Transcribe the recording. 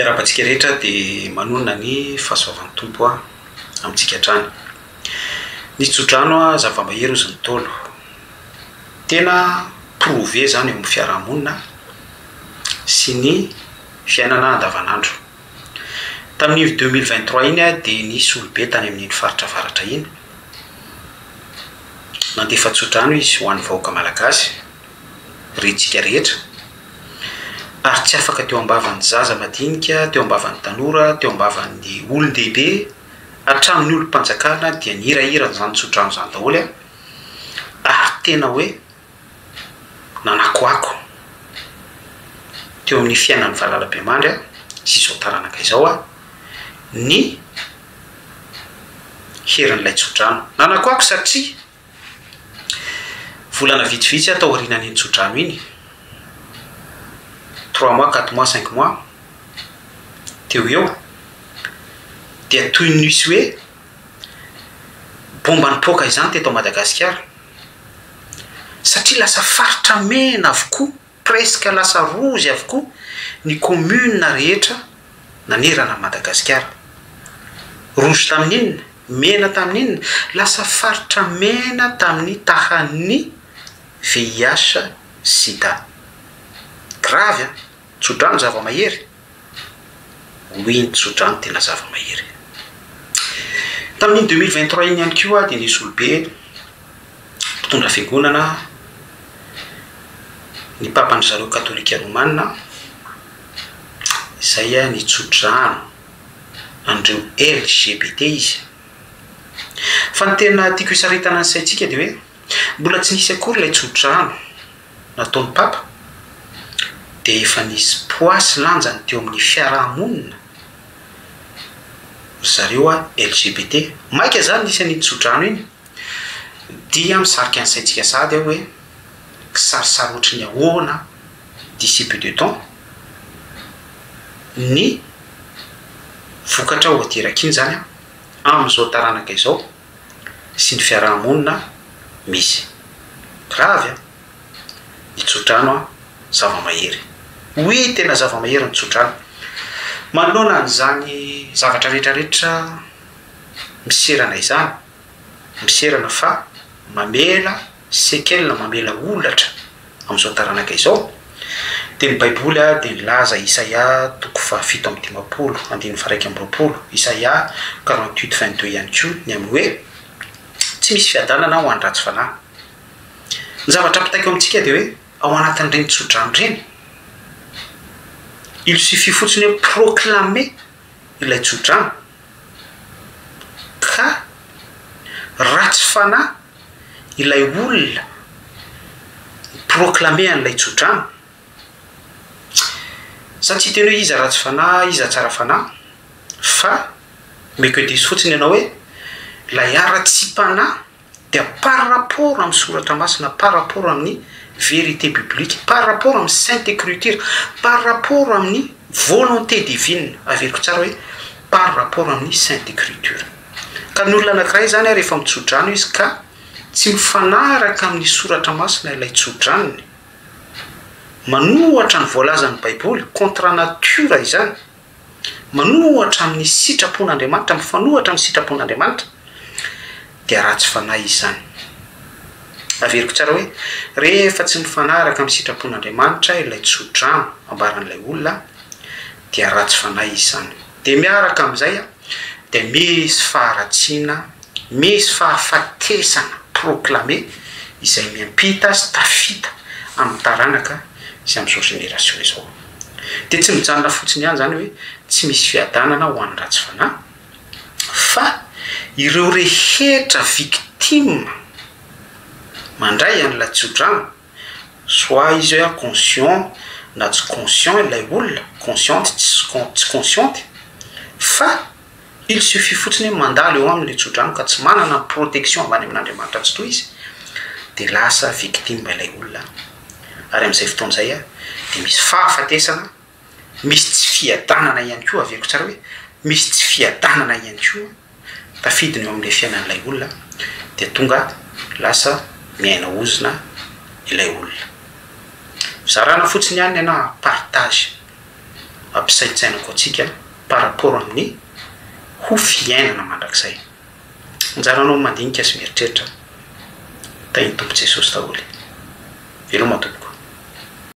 Rahabantsika rehetra dia manonona ny fahasoavan'ny tompo amintsika hatrany. Ny tsodrano zava-mahery ozy ny tolo. Tena prouvé zany eo amin'ny fiarahamonina sy ny fiainana andavanandro. Tamin'ny 2023 iny dia nisy olobe tany amin'iny faritra avaratra iny. Nandefa tsodrano izy ho an'ny vahoaka malagasy, rentsika rehetra. Ary tsy afaka teo ambavan'ny zaza madinika, teo ambavan'ny tanora, teo ambavan'ny olon-dehibe, hatramin'ny olom-panjakana dia nihirahira izany tsodrano izany daholo. Ary tena hoe nanakoako teo amin'ny fiainan'ny Valalabeamandry sy izao taranaka izao ny herin'ilay tsodrano. Nanakoako satria volana vitsivitsy tao aorianan'iny tsodrano iny, 3 mois, 4 mois, 5 mois teo eo dia toy ny nisy hoe bomba nipoaka izany teto Madagasikara, satria lasa faritra mena avokoa, presque lasa rozy avokoa ny commune rehetra nanerana Madagasikara. Rozy tamin'inona, mena tamin'inona, lasa faritra mena tamin'ny tahan'ny VIH sida. Grave tsodrano zava-mahery. Oui, ny tsodrano tena zava-mahery. Tamin'ny 2023 iny ihany koa dia nisy olobe mpitondra fiangonana ny papan'ny zareo katolika romanina, izay ny tsodrano andreo LGBT izy. Fa ny tena tiako hisaritana ny saintsika dia hoe mbola tsy nisy akory ilay tsodrano nataon'ny papa dia efa nisy poasy lanjany teo amin'ny fiarahamonina zareo LGBT. Maika zany nisy an'iny tsodrano iny dia misarika ny saintsika sady hoe kisarisary ohatry ny ahoana d'ici peu de temps ny vokatra ho aterak'iny zany amin'izao taranaka izao sy ny fiarahamonina misy. Grave ny tsodrano zava-mahery. Oui, tena zava-mahery ny tsodrano. Manoloana an'izany zavatra rehetrarehetra miserana izany, miserana fa mamela sekelina, mamela olatra amin'izao taranaka izao dia ny baiboly dia nilaza Isaia 7:20, Isaia 48:22 ihany koa ny amin'ny hoe tsy misy fiadanana ho an'ny ratsy fanahy. Ny zavatra apitaiko amintsika dia hoe ao anatin'ireny tsodrano ireny, il suffit fotsiny hoe proclamer ilay tsodrano ka ratsy fanahy ilay olona proclamer an'ilay tsodrano. Satria teny hoe iza ratsy fanahy, iza tsara fanahy, fa meko diso fotsiny ianao hoe ilay ara-tsi-panahy dia par rapport amin'ny soratra masina, par rapport amin'ny vérité biblique, par rapport amin'ny sainte écriture, par rapport amin'ny volonté divine. Averiko tsara hoe par rapport amin'ny sainte écriture. Ka ny olona anankiray zany rehefa mitsodrano izy ka tsy mifanaraka amin'ny soratra masina ilay tsodranony, manohatra ny voalazan'ny baiboly, contre nature izany, manohatra amin'ny sitrapon'Andriamanitra, mifanohatra amin'ny sitrapon'Andriamanitra, dia ratsy fanahy izy zany. Averiko tsara hoe rehefa tsy mifanaraka amin'ny sitrapon'Andriamanitra ilay tsodrano ambaran'ilay olona dia ratsy fanahy izy zany. Dia miaraka amin'izay dia misy faharatsiana, misy fahafatesana proclamer izay miampita sy tafita amin'ny taranaka sy amin'izao génération izao. Dia tsy mijanona fotsiny ihany zany hoe tsy misy fiadanana ho an'ny ratsy fanahy, fa ireo rehetra victime mandray an'ilay tsodrano, soit izy hoe conscient na tsy conscient ilay olona, consciente tsy consciente, fa il suffit fotsiny hoe mandalo eo amin'ilay tsodrano ka tsy manana protection ambany amin'Andriamanitra tsy toy izy dia lasa victime ilay olona. Ary amin'izay fotoana izay dia misy fahafatesana, misy tsy fiadanana ihany koa. Averiko tsara hoe misy tsy fiadanana ihany koa tafidiny eo amin'ilay fiainan'ilay olona dia tonga lasa miaina ozina ilay olona. Zarana fotsiny ihany na partage ampisaitsainako atsika par rapport amin'ny ho fiainana mandrakizay. Anjaranao mandinika sy mieritreritra tainy tompo Jesosy daholo. Veloma tompoko.